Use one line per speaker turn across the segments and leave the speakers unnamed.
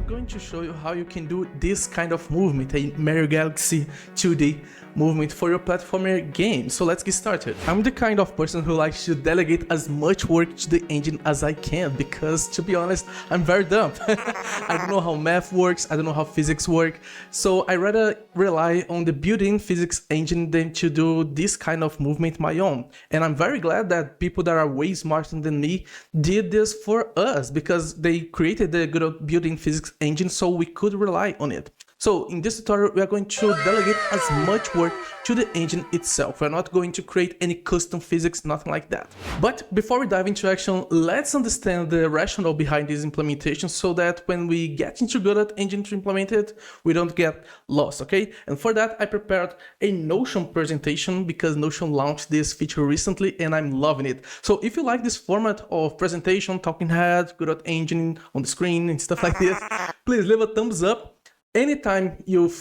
going to show you how you can do this kind of movement, a Mario Galaxy 2D movement for your platformer game. So let's get started. I'm the kind of person who likes to delegate as much work to the engine as I can because, to be honest, I'm very dumb. I don't know how math works, I don't know how physics work, so I rather rely on the built-in physics engine than to do this kind of movement my own. And I'm very glad that people that are way smarter than me did this for us because they created the Godot built-in physics engine so we could rely on it. So in this tutorial, we are going to delegate as much work to the engine itself. We're not going to create any custom physics, nothing like that. But before we dive into action, let's understand the rationale behind this implementation so that when we get into Godot engine to implement it, we don't get lost, okay? And for that, I prepared a Notion presentation because Notion launched this feature recently and I'm loving it. So if you like this format of presentation, talking head, Godot engine on the screen and stuff like this, please leave a thumbs up. Anytime you've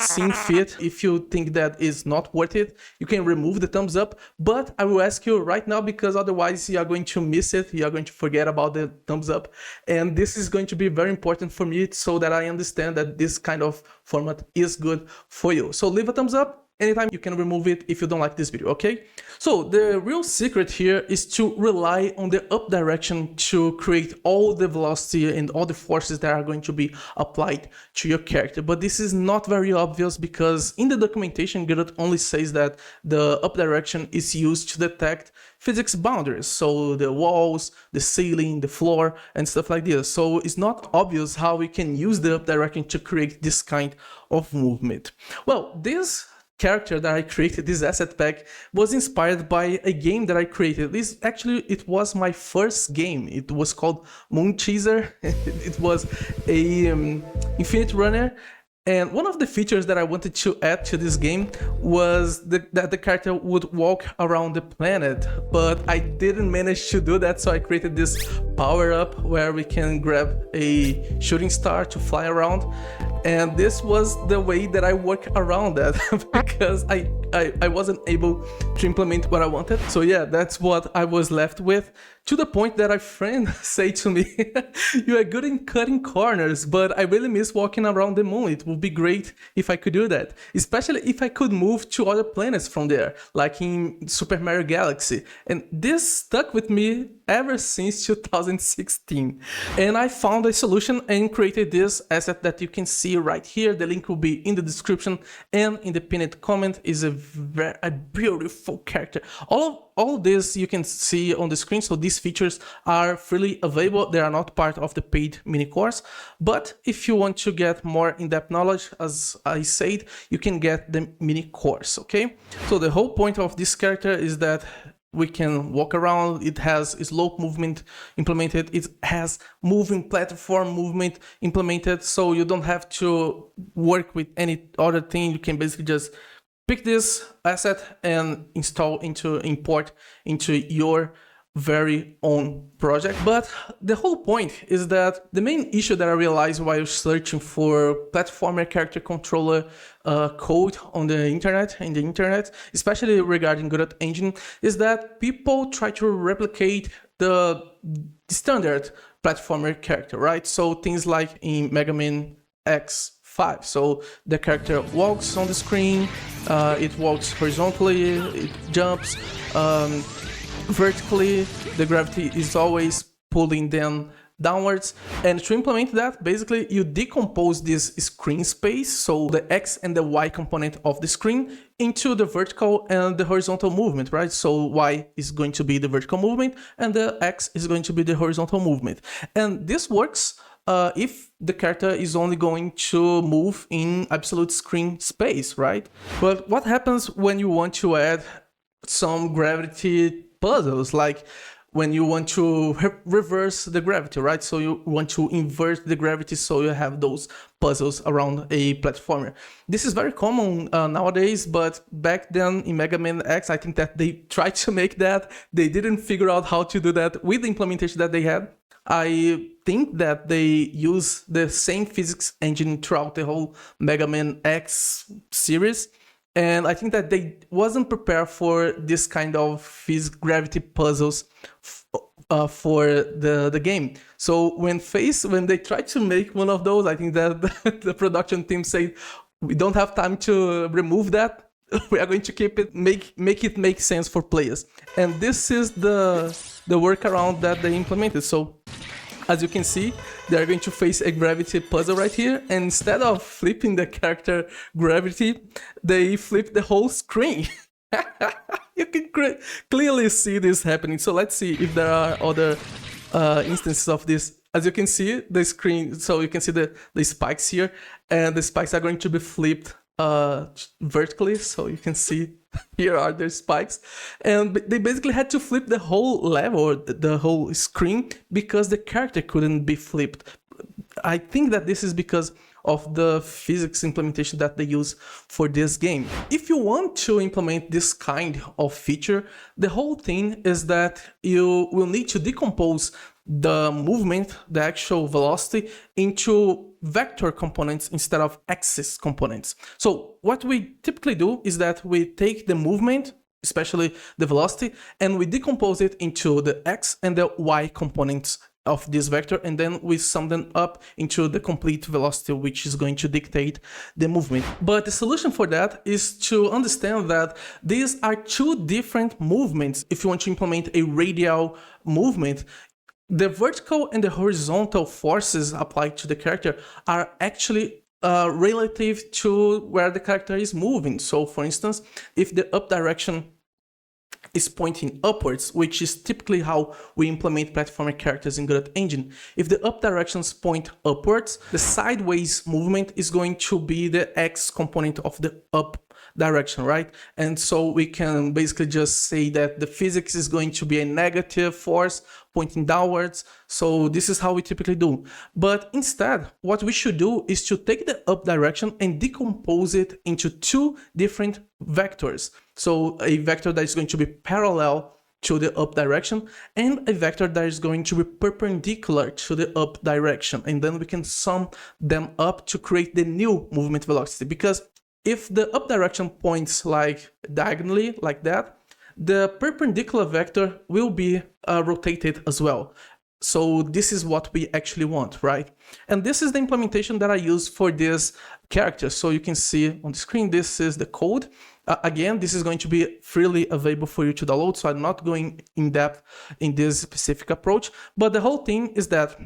seen fit, if you think that is not worth it, you can remove the thumbs up, but I will ask you right now because otherwise you are going to miss it, you are going to forget about the thumbs up, and this is going to be very important for me so that I understand that this kind of format is good for you. So leave a thumbs up. Anytime you can remove it if you don't like this video, okay? So the real secret here is to rely on the up direction to create all the velocity and all the forces that are going to be applied to your character. But this is not very obvious because in the documentation, Godot only says that the up direction is used to detect physics boundaries. So the walls, the ceiling, the floor, and stuff like this. So it's not obvious how we can use the up direction to create this kind of movement. Well, this character that I created, this asset pack, was inspired by a game that I created. It was my first game. It was called Mooncheeser. It was a infinite runner. And one of the features that I wanted to add to this game was that the character would walk around the planet, but I didn't manage to do that, so I created this power-up where we can grab a shooting star to fly around. And this was the way that I work around that because I wasn't able to implement what I wanted. So yeah, that's what I was left with, to the point that a friend said to me, you are good in cutting corners, but I really miss walking around the moon. It would be great if I could do that, especially if I could move to other planets from there, like in Super Mario Galaxy. And this stuck with me ever since 2016. And I found a solution and created this asset that you can see right here. The link will be in the description and in the pinned comment. Is a beautiful character. All of this you can see on the screen, so these features are freely available. They are not part of the paid mini course, but if you want to get more in-depth knowledge, as I said, you can get the mini course, okay? So the whole point of this character is that we can walk around. It has slope movement implemented. It has moving platform movement implemented, so you don't have to work with any other thing. You can basically just pick this asset and import into your very own project. But the whole point is that the main issue that I realized while searching for platformer character controller code on the internet, especially regarding Godot engine, is that people try to replicate the standard platformer character, right? So things like in Mega Man X5. So the character walks on the screen, it walks horizontally, it jumps vertically, the gravity is always pulling them downwards. And to implement that, basically you decompose this screen space, so the X and the Y component of the screen, into the vertical and the horizontal movement, right? So Y is going to be the vertical movement and the X is going to be the horizontal movement. And this works if the character is only going to move in absolute screen space, right? But what happens when you want to add some gravity puzzles, like when you want to reverse the gravity, right? So you want to invert the gravity, so you have those puzzles around a platformer. This is very common nowadays, but back then in Mega Man X, I think that they tried to make that. They didn't figure out how to do that with the implementation that they had. I think that they use the same physics engine throughout the whole Mega Man X series. And I think that they wasn't prepared for this kind of gravity puzzles for the game. So when they tried to make one of those, I think that the production team said, we don't have time to remove that. We are going to keep it, make it make sense for players. And this is the workaround that they implemented. So as you can see, they're going to face a gravity puzzle right here, and instead of flipping the character gravity, they flip the whole screen. You can clearly see this happening. So let's see if there are other instances of this. As you can see, the screen, so you can see the spikes here, and the spikes are going to be flipped vertically, so you can see here are the spikes, and they basically had to flip the whole level, the whole screen, because the character couldn't be flipped. I think that this is because of the physics implementation that they use for this game. If you want to implement this kind of feature, the whole thing is that you will need to decompose the movement, the actual velocity, into vector components instead of axis components. So what we typically do is that we take the movement, especially the velocity, and we decompose it into the x and the y components of this vector, and then we sum them up into the complete velocity, which is going to dictate the movement. But the solution for that is to understand that these are two different movements. If you want to implement a radial movement, the vertical and the horizontal forces applied to the character are actually relative to where the character is moving. So for instance, if the up direction is pointing upwards, which is typically how we implement platformer characters in Godot engine. If the up directions point upwards, the sideways movement is going to be the X component of the up direction, right? And so we can basically just say that the physics is going to be a negative force pointing downwards. So this is how we typically do. But instead, what we should do is to take the up direction and decompose it into two different vectors. So a vector that is going to be parallel to the up direction and a vector that is going to be perpendicular to the up direction. And then we can sum them up to create the new movement velocity. Because if the up direction points like diagonally like that, the perpendicular vector will be rotated as well. So this is what we actually want, right? And this is the implementation that I use for this character. So you can see on the screen, this is the code. Again, this is going to be freely available for you to download, so I'm not going in depth in this specific approach. But the whole thing is that,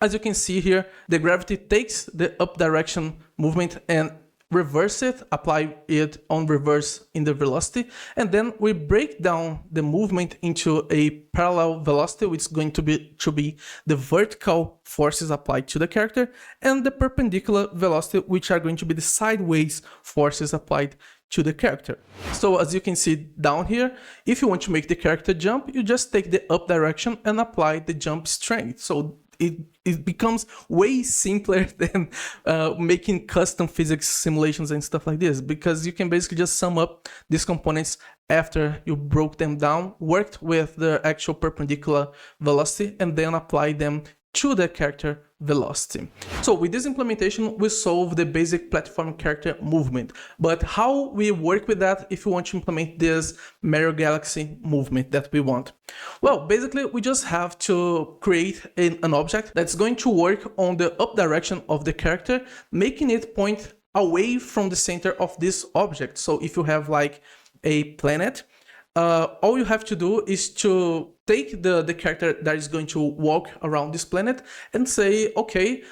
as you can see here, the gravity takes the up direction movement and reverse it, apply it on reverse in the velocity, and then we break down the movement into a parallel velocity, which is going to be the vertical forces applied to the character, and the perpendicular velocity, which are going to be the sideways forces applied to the character. So as you can see down here, if you want to make the character jump, you just take the up direction and apply the jump strength. So it becomes way simpler than making custom physics simulations and stuff like this, because you can basically just sum up these components after you broke them down, worked with the actual perpendicular velocity, and then apply them to the character velocity. So with this implementation, we solve the basic platform character movement. But how we work with that if we want to implement this Mario Galaxy movement that we want? Well, basically, we just have to create an object that's going to work on the up direction of the character, making it point away from the center of this object. So if you have like a planet, all you have to do is to take the character that is going to walk around this planet and say, okay,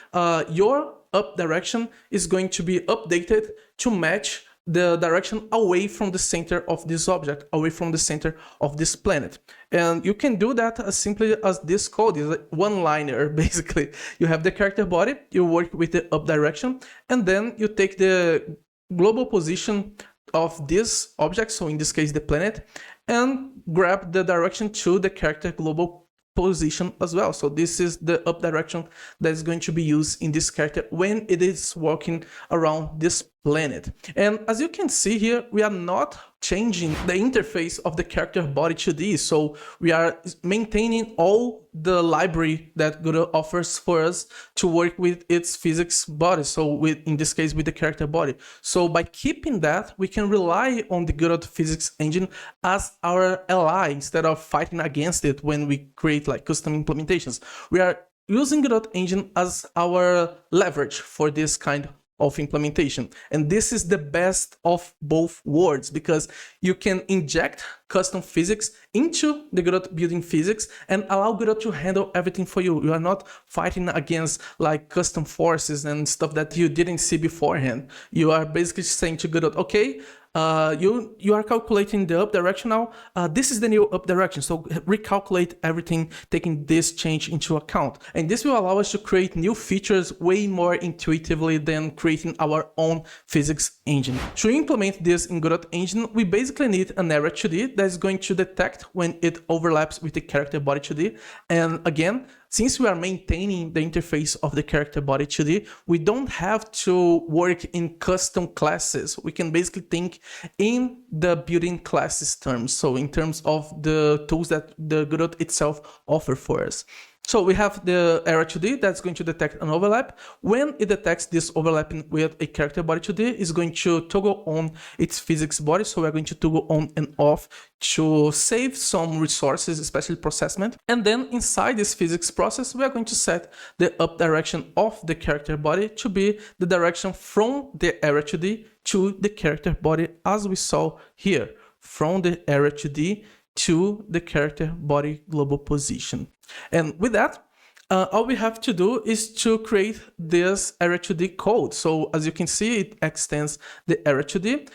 your up direction is going to be updated to match the direction away from the center of this object, away from the center of this planet. And you can do that as simply as this code is a one-liner, basically. You have the character body, you work with the up direction, and then you take the global position of this object, so in this case the planet, and grab the direction to the character global position as well. So this is the up direction that is going to be used in this character when it is walking around this planet. And as you can see here, we are not changing the interface of the character body 2D. So we are maintaining all the library that Godot offers for us to work with its physics body. So in this case, with the character body. So by keeping that, we can rely on the Godot physics engine as our ally instead of fighting against it when we create like custom implementations. We are using Godot engine as our leverage for this kind of implementation. And this is the best of both worlds, because you can inject custom physics into the Godot building physics and allow Godot to handle everything for you. You are not fighting against like custom forces and stuff that you didn't see beforehand. You are basically saying to Godot, okay, you are calculating the up direction now. This is the new up direction, so recalculate everything, taking this change into account. And this will allow us to create new features way more intuitively than creating our own physics engine. To implement this in Godot engine, we basically need an area 2D that is going to detect when it overlaps with the character body 2D. And again, since we are maintaining the interface of the character body 2D, we don't have to work in custom classes. We can basically think in the building classes terms, so in terms of the tools that the Godot itself offers for us. So we have the area 2D that's going to detect an overlap. When it detects this overlapping with a character body 2D, it's going to toggle on its physics body. So we're going to toggle on and off to save some resources, especially processment. And then inside this physics process, we are going to set the up direction of the character body to be the direction from the area 2D to the character body, as we saw here, from the area 2D to the character body global position. And with that, all we have to do is to create this area 2D code. So as you can see, it extends the area 2D.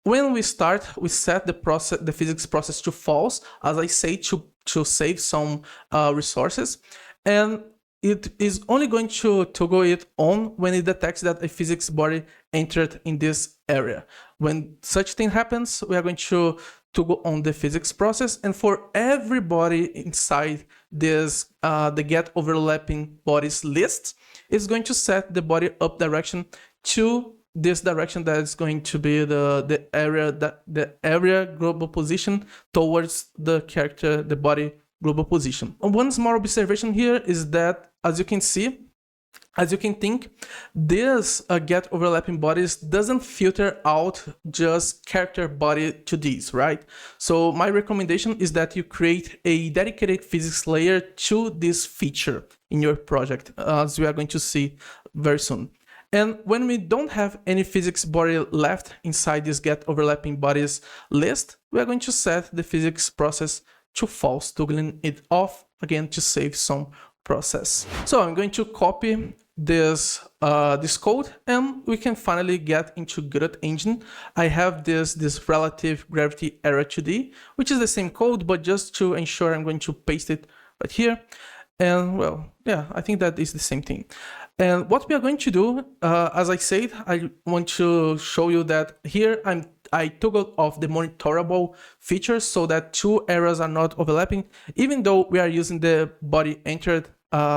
When we start, we set the physics process to false, as I say, to save some resources. And it is only going to toggle it on when it detects that a physics body entered in this area. When such thing happens, we are going to toggle on the physics process, and for every body inside this the get overlapping bodies list, is going to set the body up direction to this direction that is going to be the area global position towards the body global position. And one small observation here is that, as you can see, as you can think, this get overlapping bodies doesn't filter out just character body 2Ds, right? So my recommendation is that you create a dedicated physics layer to this feature in your project, as we are going to see very soon. And when we don't have any physics body left inside this get overlapping bodies list, we are going to set the physics process to false, toggling it off again to save some process. So I'm going to copy this code, and we can finally get into Godot engine. I have this relative gravity area 2D, which is the same code, but just to ensure, I'm going to paste it right here. And well, yeah, I think that is the same thing. And what we are going to do, as I said, I want to show you that here I toggled off the monitorable features so that two areas are not overlapping. Even though we are using the body entered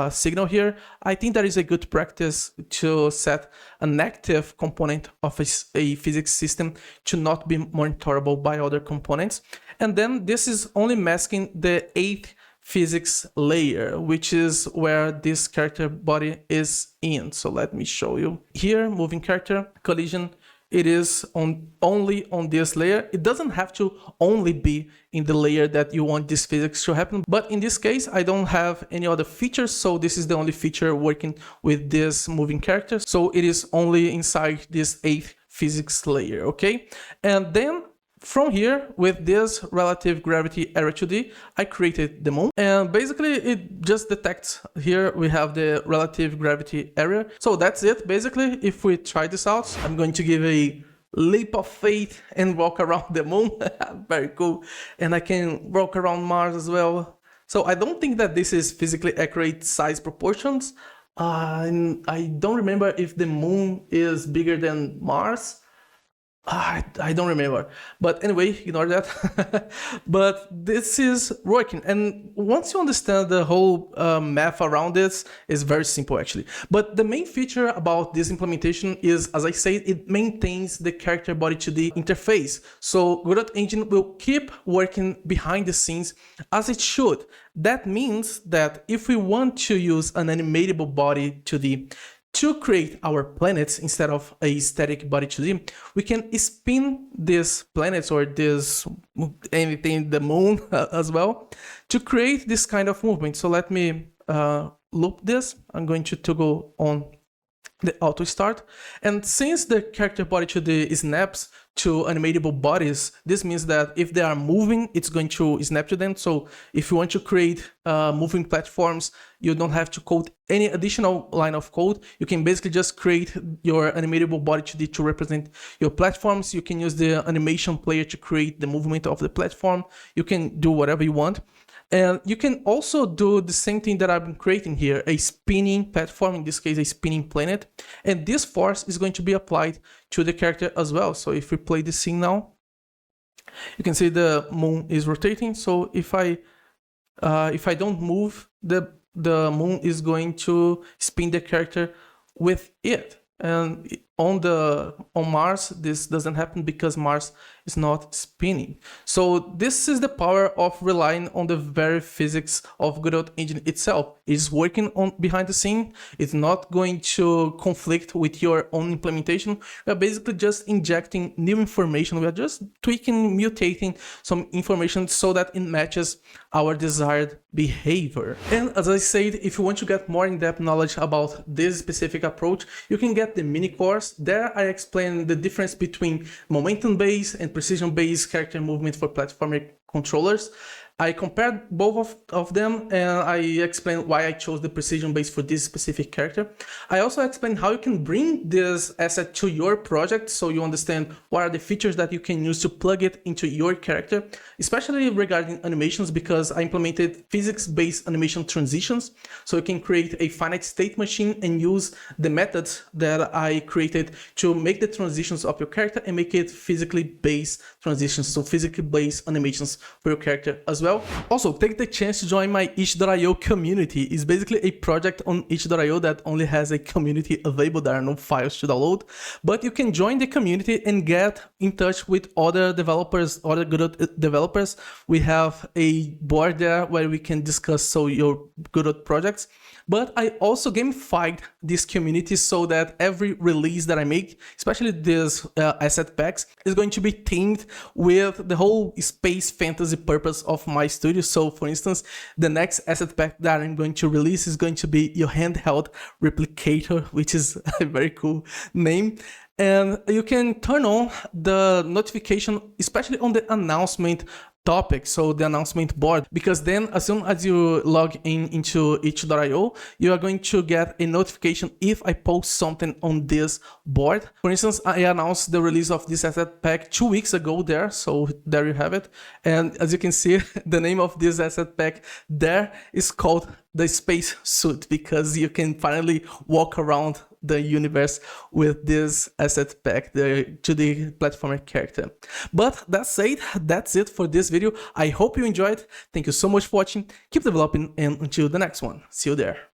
signal here, I think that is a good practice to set an active component of a physics system to not be monitorable by other components. And then this is only masking the 8th physics layer, which is where this character body is in. So let me show you here, moving character collision. It is only on this layer. It doesn't have to only be in the layer that you want this physics to happen. But in this case, I don't have any other features. So this is the only feature working with this moving character. So it is only inside this 8th physics layer, okay? And then from here, with this relative gravity area 2D, I created the moon, and basically it just detects here we have the relative gravity area. So that's it. Basically, if we try this out, I'm going to give a leap of faith and walk around the moon. Very cool. And I can walk around Mars as well. So I don't think that this is physically accurate size proportions. I don't remember if the moon is bigger than Mars. I don't remember, but anyway, ignore that. But this is working, and once you understand the whole math around this, it's very simple actually. But the main feature about this implementation is, as I said, it maintains the character body to the interface. So Godot engine will keep working behind the scenes as it should. That means that if we want to use an animatable body to create our planets instead of a static body 2D, we can spin these planets or this anything, the moon as well, to create this kind of movement. So let me loop this. I'm going to toggle on the auto start, and since the character body 2D snaps to animatable bodies, this means that if they are moving, it's going to snap to them. So if you want to create moving platforms, you don't have to code any additional line of code. You can basically just create your animatable body 2D to represent your platforms. You can use the animation player to create the movement of the platform. You can do whatever you want. And you can also do the same thing that I've been creating here, a spinning platform, in this case a spinning planet. And this force is going to be applied to the character as well. So if we play this scene now, you can see the moon is rotating. So if I don't move, the moon is going to spin the character with it. And on Mars, this doesn't happen because Mars is not spinning. So this is the power of relying on the very physics of Godot engine itself. It's working on behind the scene. It's not going to conflict with your own implementation. We are basically just injecting new information. We are just tweaking, mutating some information so that it matches our desired behavior. And as I said, if you want to get more in-depth knowledge about this specific approach, you can get the mini course. There I explain the difference between momentum-based and precision-based character movement for platformer controllers. I compared both of them, and I explained why I chose the precision base for this specific character. I also explained how you can bring this asset to your project so you understand what are the features that you can use to plug it into your character, especially regarding animations, because I implemented physics-based animation transitions, so you can create a finite state machine and use the methods that I created to make the transitions of your character and make it physically based transitions, so physically based animations for your character as well. Also, take the chance to join my itch.io community. It's basically a project on itch.io that only has a community available. There are no files to download, but you can join the community and get in touch with other developers, other Godot developers. We have a board there where we can discuss your Godot projects. But I also gamified this community so that every release that I make, especially this asset packs, is going to be themed with the whole space fantasy purpose of my studio. So for instance, the next asset pack that I'm going to release is going to be your handheld replicator, which is a very cool name. And you can turn on the notification, especially on the announcement topic, so the announcement board, because then as soon as you log into itch.io, you are going to get a notification if I post something on this board. For instance, I announced the release of this asset pack 2 weeks ago there, so there you have it. And as you can see, the name of this asset pack there is called the space suit, because you can finally walk around the universe with this asset pack to the platformer character. But that said, that's it for this video. I hope you enjoyed. Thank you so much for watching. Keep developing, and until the next one, see you there.